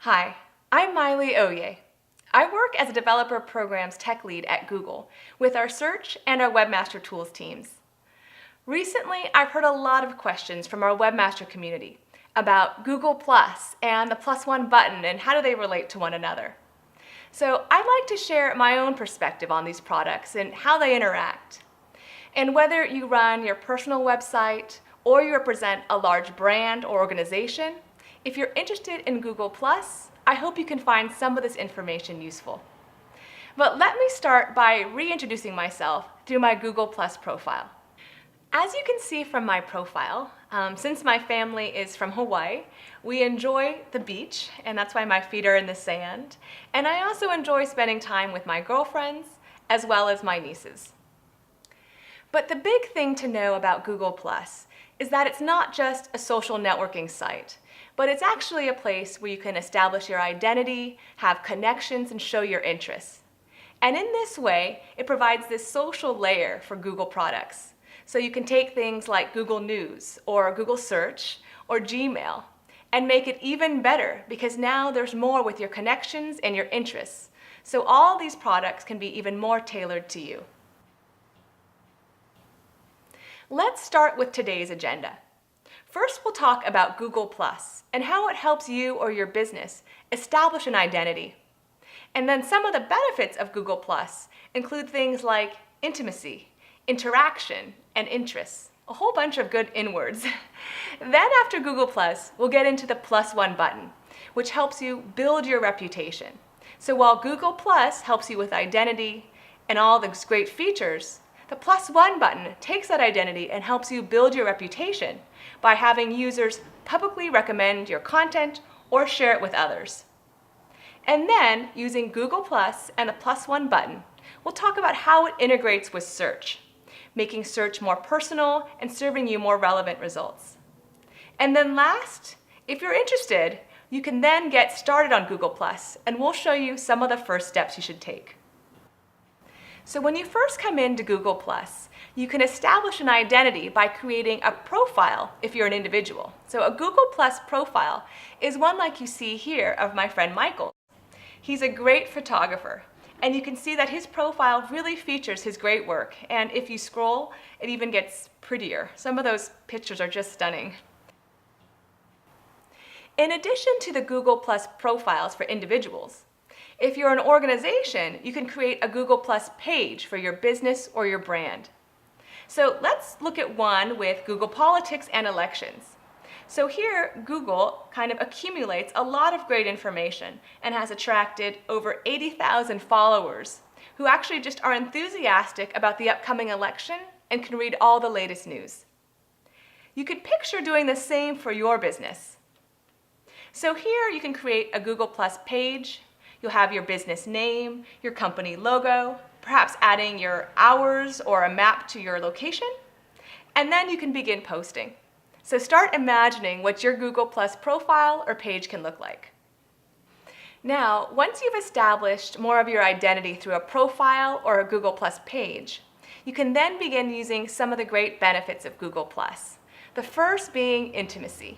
Hi, I'm Miley Oye. I work as a developer programs tech lead at Google with our search and our webmaster tools teams. Recently, I've heard a lot of questions from our webmaster community about Google Plus and the +1 button and how do they relate to one another. So I'd like to share my own perspective on these products and how they interact. And whether you run your personal website or you represent a large brand or organization, if you're interested in Google Plus, I hope you can find some of this information useful. But let me start by reintroducing myself through my Google Plus profile. As you can see from my profile, since my family is from Hawaii, we enjoy the beach, and that's why my feet are in the sand. And I also enjoy spending time with my girlfriends as well as my nieces. But the big thing to know about Google Plus is that it's not just a social networking site, but it's actually a place where you can establish your identity, have connections, and show your interests. And in this way, it provides this social layer for Google products. So you can take things like Google News or Google Search or Gmail and make it even better because now there's more with your connections and your interests. So all these products can be even more tailored to you. Let's start with today's agenda. First, we'll talk about Google Plus and how it helps you or your business establish an identity. And then some of the benefits of Google Plus include things like intimacy, interaction, and interests. A whole bunch of good in-words. Then after Google Plus, we'll get into the +1 button, which helps you build your reputation. So while Google Plus helps you with identity and all those great features, the +1 button takes that identity and helps you build your reputation by having users publicly recommend your content or share it with others. And then, using Google Plus and the +1 button, we'll talk about how it integrates with search, making search more personal and serving you more relevant results. And then last, if you're interested, you can then get started on Google Plus, and we'll show you some of the first steps you should take. So when you first come into Google Plus, you can establish an identity by creating a profile if you're an individual. So a Google Plus profile is one like you see here of my friend Michael. He's a great photographer, and you can see that his profile really features his great work. And if you scroll, it even gets prettier. Some of those pictures are just stunning. In addition to the Google Plus profiles for individuals, if you're an organization, you can create a Google Plus page for your business or your brand. So let's look at one with Google Politics and elections. So here, Google kind of accumulates a lot of great information and has attracted over 80,000 followers who actually just are enthusiastic about the upcoming election and can read all the latest news. You could picture doing the same for your business. So here you can create a Google Plus page. You'll have your business name, your company logo, perhaps adding your hours or a map to your location, and then you can begin posting. So start imagining what your Google Plus profile or page can look like. Now, once you've established more of your identity through a profile or a Google Plus page, you can then begin using some of the great benefits of Google Plus. The first being intimacy.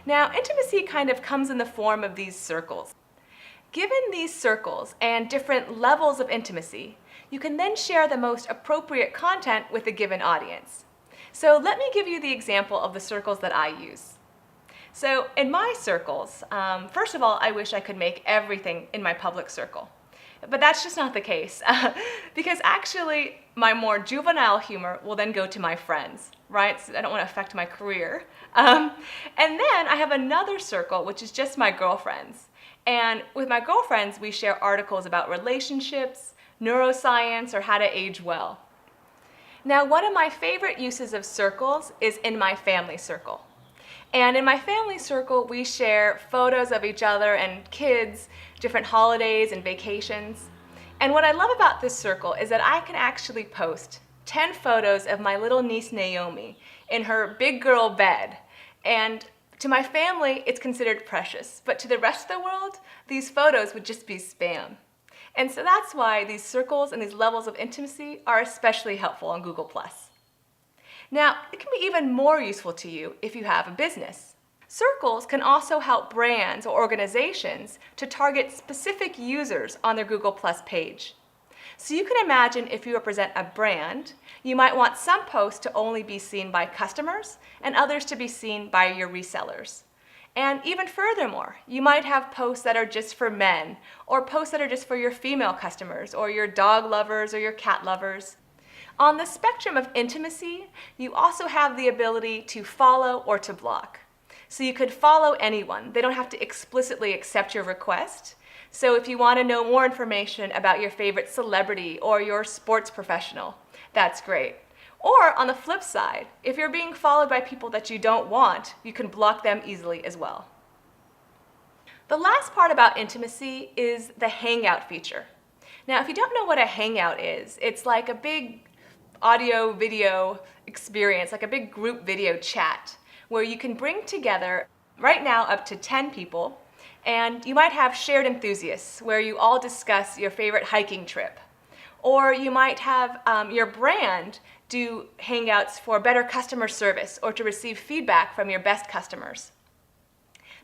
Now, intimacy kind of comes in the form of these circles. Given these circles and different levels of intimacy, you can then share the most appropriate content with a given audience. So let me give you the example of the circles that I use. So in my circles, first of all, I wish I could make everything in my public circle. But that's just not the case, because actually my more juvenile humor will then go to my friends, right? So I don't want to affect my career. And then I have another circle, which is just my girlfriends. And with my girlfriends, we share articles about relationships, neuroscience, or how to age well. Now, one of my favorite uses of circles is in my family circle. And in my family circle, we share photos of each other and kids, different holidays and vacations. And what I love about this circle is that I can actually post 10 photos of my little niece Naomi in her big girl bed. And to my family, it's considered precious, but to the rest of the world, these photos would just be spam. And so that's why these circles and these levels of intimacy are especially helpful on Google+. Now, it can be even more useful to you if you have a business. Circles can also help brands or organizations to target specific users on their Google Plus page. So you can imagine if you represent a brand, you might want some posts to only be seen by customers and others to be seen by your resellers. And even furthermore, you might have posts that are just for men, or posts that are just for your female customers, or your dog lovers, or your cat lovers. On the spectrum of intimacy, you also have the ability to follow or to block. So you could follow anyone. They don't have to explicitly accept your request. So if you want to know more information about your favorite celebrity or your sports professional, that's great. Or on the flip side, if you're being followed by people that you don't want, you can block them easily as well. The last part about intimacy is the Hangout feature. Now, if you don't know what a Hangout is, it's like a big audio-video experience, like a big group video chat, where you can bring together, right now, up to 10 people, and you might have shared enthusiasts, where you all discuss your favorite hiking trip. Or you might have your brand do Hangouts for better customer service or to receive feedback from your best customers.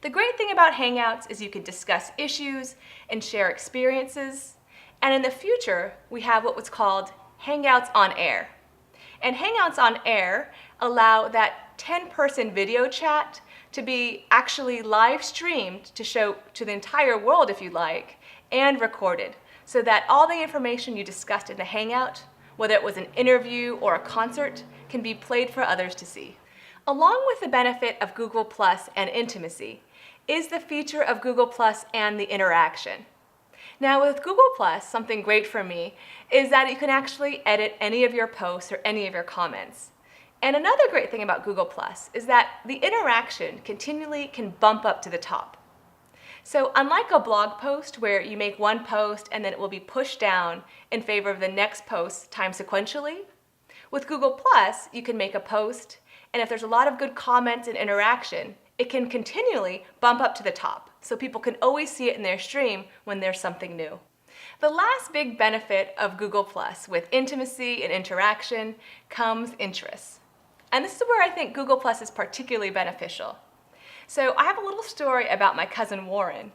The great thing about Hangouts is you can discuss issues and share experiences. And in the future, we have what was called Hangouts on Air. And Hangouts on Air allow that 10-person video chat to be actually live streamed to show to the entire world, if you like, and recorded, so that all the information you discussed in the Hangout, whether it was an interview or a concert, can be played for others to see. Along with the benefit of Google Plus and intimacy is the feature of Google Plus and the interaction. Now with Google Plus, something great for me is that you can actually edit any of your posts or any of your comments. And another great thing about Google Plus is that the interaction continually can bump up to the top. So unlike a blog post where you make one post and then it will be pushed down in favor of the next post timed sequentially, with Google Plus you can make a post, and if there's a lot of good comments and interaction, it can continually bump up to the top, so people can always see it in their stream when there's something new. The last big benefit of Google Plus with intimacy and interaction comes interests. And this is where I think Google Plus is particularly beneficial. So I have a little story about my cousin Warren.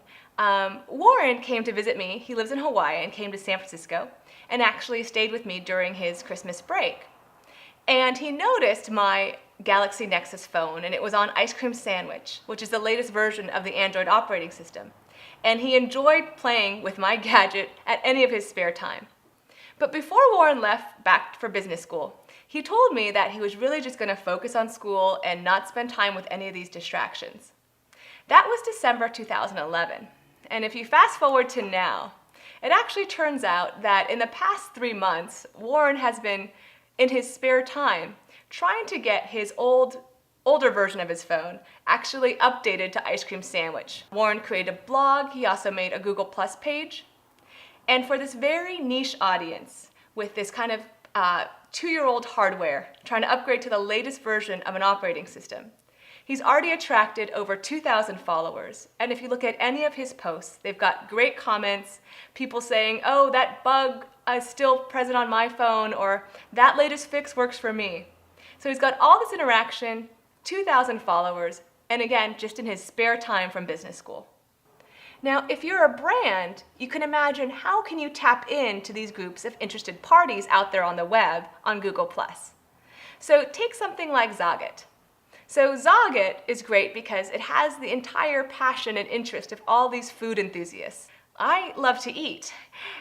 Warren came to visit me. He lives in Hawaii and came to San Francisco and actually stayed with me during his Christmas break. And he noticed my Galaxy Nexus phone, and it was on Ice Cream Sandwich, which is the latest version of the Android operating system. And he enjoyed playing with my gadget at any of his spare time. But before Warren left back for business school, he told me that he was really just going to focus on school and not spend time with any of these distractions. That was December 2011. And if you fast forward to now, it actually turns out that in the past 3 months, Warren has been, in his spare time, trying to get his older version of his phone actually updated to Ice Cream Sandwich. Warren created a blog. He also made a Google Plus page. And for this very niche audience, with this kind of 2-year-old hardware, trying to upgrade to the latest version of an operating system, he's already attracted over 2,000 followers. And if you look at any of his posts, they've got great comments, people saying, oh, that bug is still present on my phone, or that latest fix works for me. So he's got all this interaction, 2,000 followers, and again, just in his spare time from business school. Now, if you're a brand, you can imagine how can you tap into these groups of interested parties out there on the web on Google+. So take something like Zogget. So Zogget is great because it has the entire passion and interest of all these food enthusiasts. I love to eat,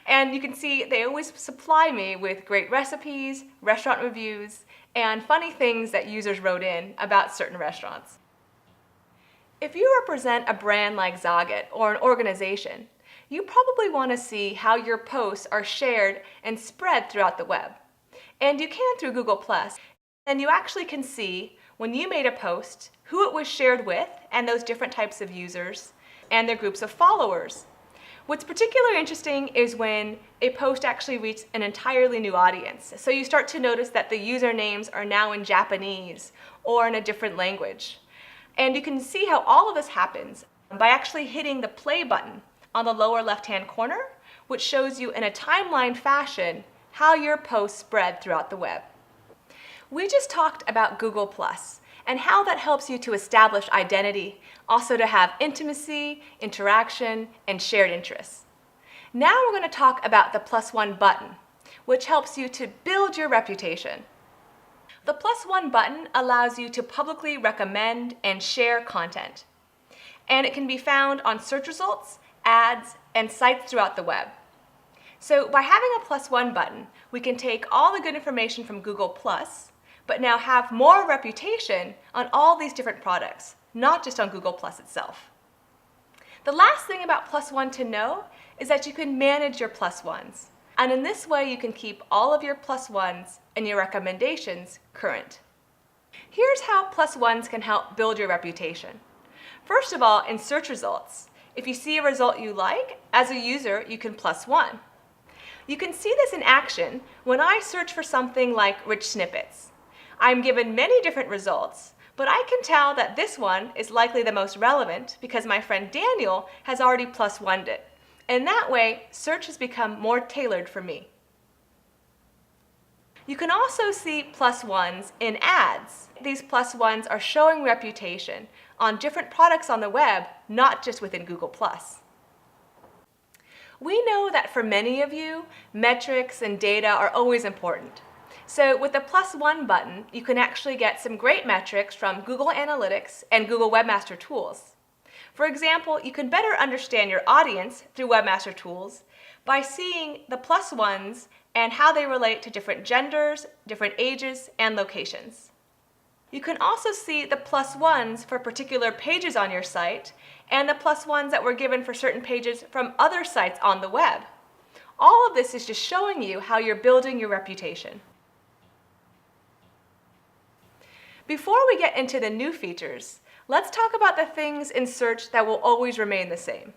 and you can see they always supply me with great recipes, restaurant reviews, and funny things that users wrote in about certain restaurants. If you represent a brand like Zogget or an organization, you probably want to see how your posts are shared and spread throughout the web. And you can through Google+. And you actually can see when you made a post, who it was shared with, and those different types of users, and their groups of followers. What's particularly interesting is when a post actually reaches an entirely new audience. So you start to notice that the usernames are now in Japanese or in a different language. And you can see how all of this happens by actually hitting the play button on the lower left-hand corner, which shows you in a timeline fashion how your posts spread throughout the web. We just talked about Google+, and how that helps you to establish identity, also to have intimacy, interaction, and shared interests. Now we're going to talk about the +1 button, which helps you to build your reputation. The +1 button allows you to publicly recommend and share content, and it can be found on search results, ads, and sites throughout the web. So by having a +1 button, we can take all the good information from Google+, but now have more reputation on all these different products, not just on Google+ itself. The last thing about +1 to know is that you can manage your +1s. And in this way, you can keep all of your +1s and your recommendations current. Here's how +1s can help build your reputation. First of all, in search results, if you see a result you like, as a user, you can +1. You can see this in action when I search for something like rich snippets. I'm given many different results, but I can tell that this one is likely the most relevant because my friend Daniel has already +1'd it. And that way, search has become more tailored for me. You can also see +1s in ads. These +1s are showing reputation on different products on the web, not just within Google+. We know that for many of you, metrics and data are always important. So with the +1 button, you can actually get some great metrics from Google Analytics and Google Webmaster Tools. For example, you can better understand your audience through Webmaster Tools by seeing the +1s and how they relate to different genders, different ages, and locations. You can also see the +1s for particular pages on your site and the +1s that were given for certain pages from other sites on the web. All of this is just showing you how you're building your reputation. Before we get into the new features, let's talk about the things in search that will always remain the same,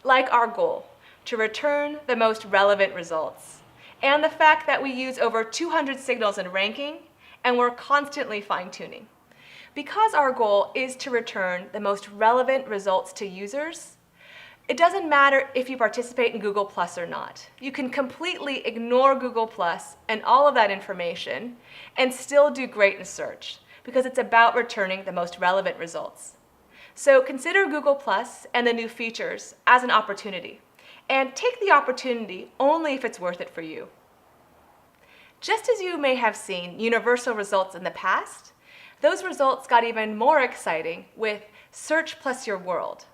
like our goal, to return the most relevant results, and the fact that we use over 200 signals in ranking, and we're constantly fine-tuning. Because our goal is to return the most relevant results to users, it doesn't matter if you participate in Google+ or not. You can completely ignore Google+ and all of that information and still do great in search, because it's about returning the most relevant results. So consider Google+ and the new features as an opportunity, and take the opportunity only if it's worth it for you. Just as you may have seen universal results in the past, those results got even more exciting with Search plus Your World.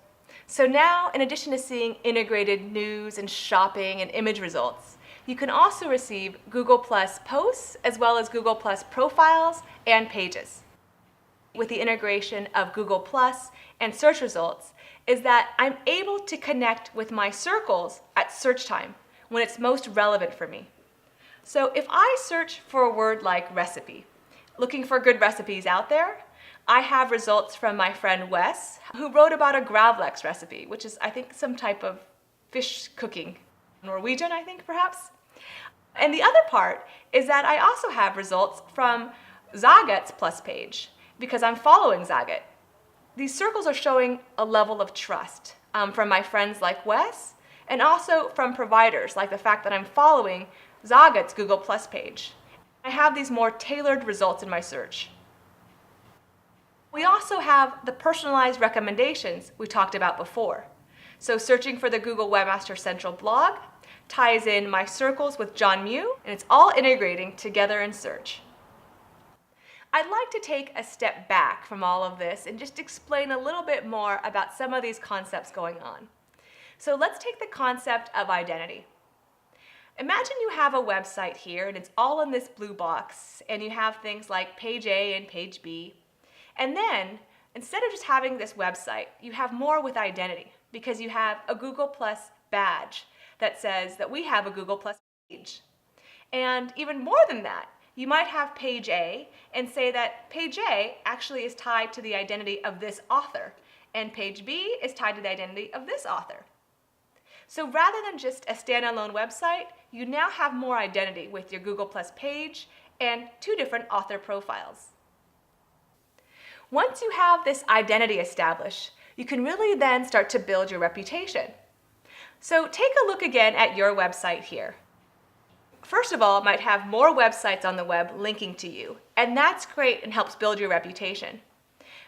So now, in addition to seeing integrated news and shopping and image results, you can also receive Google+ posts as well as Google+ profiles and pages. With the integration of Google+ and search results is that I'm able to connect with my circles at search time when it's most relevant for me. So if I search for a word like recipe, looking for good recipes out there, I have results from my friend Wes, who wrote about a gravlax recipe, which is, I think, some type of fish cooking. Norwegian, I think, perhaps. And the other part is that I also have results from Zagat's Plus page, because I'm following Zagat. These circles are showing a level of trust from my friends like Wes, and also from providers, like the fact that I'm following Zagat's Google+ page. I have these more tailored results in my search. We also have the personalized recommendations we talked about before. So searching for the Google Webmaster Central blog ties in my circles with John Mew, and it's all integrating together in search. I'd like to take a step back from all of this and just explain a little bit more about some of these concepts going on. So let's take the concept of identity. Imagine you have a website here and it's all in this blue box, and you have things like page A and page B. And then, instead of just having this website, you have more with identity, because you have a Google+ badge that says that we have a Google+ page. And even more than that, you might have page A and say that page A actually is tied to the identity of this author, and page B is tied to the identity of this author. So rather than just a standalone website, you now have more identity with your Google+ page and 2 different author profiles. Once you have this identity established, you can really then start to build your reputation. So take a look again at your website here. First of all, it might have more websites on the web linking to you, and that's great and helps build your reputation.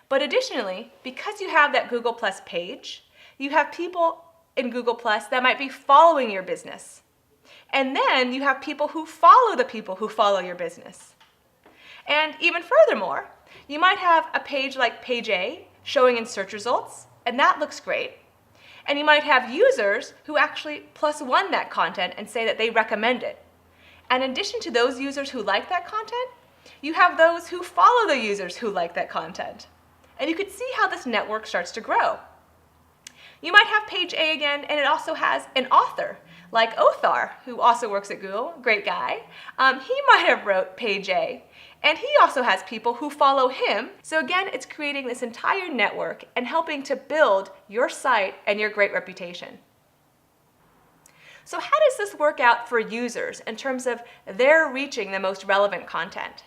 But additionally, because you have that Google Plus page, you have people in Google Plus that might be following your business. And then you have people who follow the people who follow your business. And even furthermore, you might have a page like Page A showing in search results, and that looks great. And you might have users who actually +1 that content and say that they recommend it. And in addition to those users who like that content, you have those who follow the users who like that content. And you could see how this network starts to grow. You might have Page A again, and it also has an author, like Othar, who also works at Google, great guy. He might have wrote Page A, and he also has people who follow him. So again, it's creating this entire network and helping to build your site and your great reputation. So how does this work out for users in terms of their reaching the most relevant content?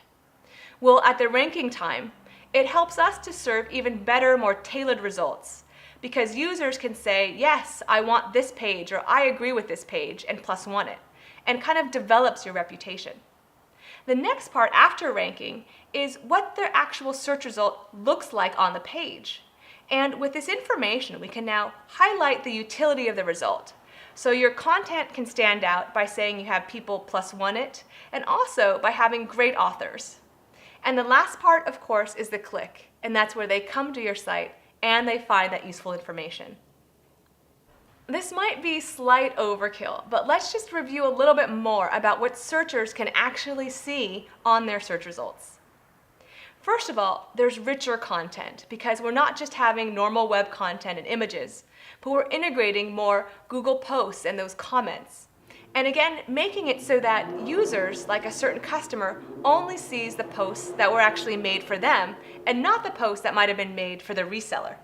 Well, at the ranking time, it helps us to serve even better, more tailored results, because users can say, yes, I want this page, or I agree with this page, and +1 it, and kind of develops your reputation. The next part after ranking is what their actual search result looks like on the page. And with this information, we can now highlight the utility of the result. So your content can stand out by saying you have people +1 it, and also by having great authors. And the last part, of course, is the click, and that's where they come to your site and they find that useful information. This might be slight overkill, but let's just review a little bit more about what searchers can actually see on their search results. First of all, there's richer content, because we're not just having normal web content and images, but we're integrating more Google posts and those comments. And again, making it so that users, like a certain customer, only sees the posts that were actually made for them and not the posts that might have been made for the reseller.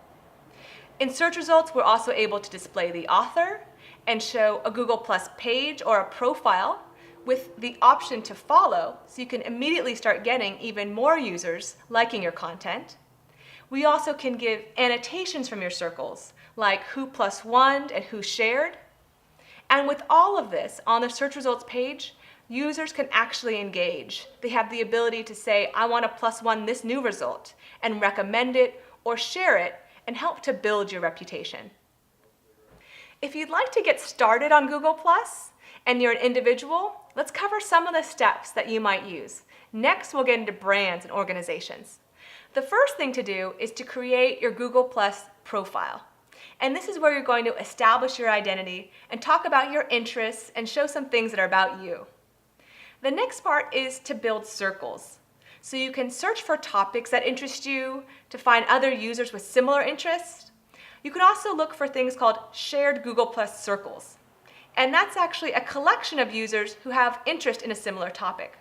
In search results, we're also able to display the author and show a Google Plus page or a profile with the option to follow, so you can immediately start getting even more users liking your content. We also can give annotations from your circles, like who +1 and who shared. And with all of this on the search results page, users can actually engage. They have the ability to say, I want to +1 this new result, and recommend it or share it and help to build your reputation. If you'd like to get started on Google+, and you're an individual, let's cover some of the steps that you might use. Next, we'll get into brands and organizations. The first thing to do is to create your Google+ profile. And this is where you're going to establish your identity and talk about your interests and show some things that are about you. The next part is to build circles. So you can search for topics that interest you, to find other users with similar interests. You can also look for things called shared Google+ circles. And that's actually a collection of users who have interest in a similar topic.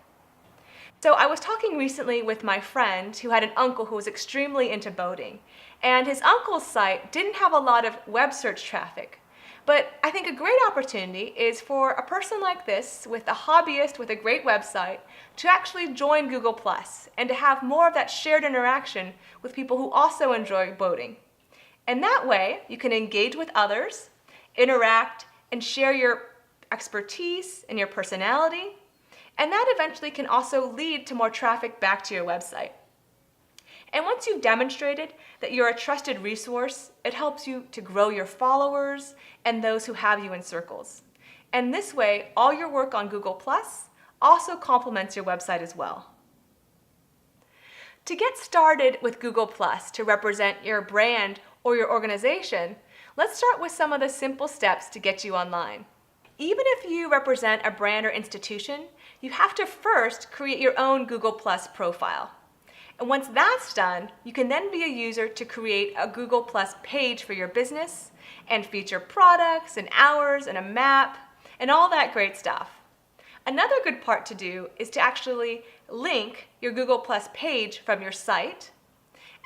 So I was talking recently with my friend who had an uncle who was extremely into boating. And his uncle's site didn't have a lot of web search traffic. But I think a great opportunity is for a person like this, with a hobbyist with a great website, to actually join Google+ and to have more of that shared interaction with people who also enjoy boating. And that way, you can engage with others, interact, and share your expertise and your personality. And that eventually can also lead to more traffic back to your website. And once you've demonstrated that you're a trusted resource, it helps you to grow your followers and those who have you in circles. And this way, all your work on Google+ also complements your website as well. To get started with Google+ to represent your brand or your organization, let's start with some of the simple steps to get you online. Even if you represent a brand or institution, you have to first create your own Google+ profile. And once that's done, you can then be a user to create a Google+ page for your business and feature products and hours and a map and all that great stuff. Another good part to do is to actually link your Google+ page from your site.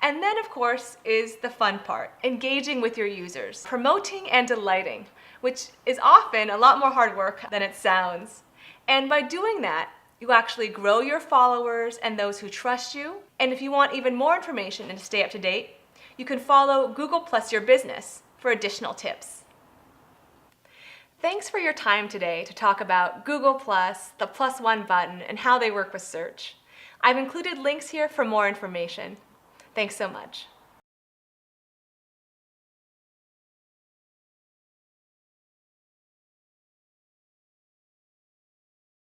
And then, of course, is the fun part, engaging with your users, promoting and delighting, which is often a lot more hard work than it sounds. And by doing that, you actually grow your followers and those who trust you. And if you want even more information and to stay up to date, you can follow Google+ Your Business for additional tips. Thanks for your time today to talk about Google+, the +1 button, and how they work with search. I've included links here for more information. Thanks so much.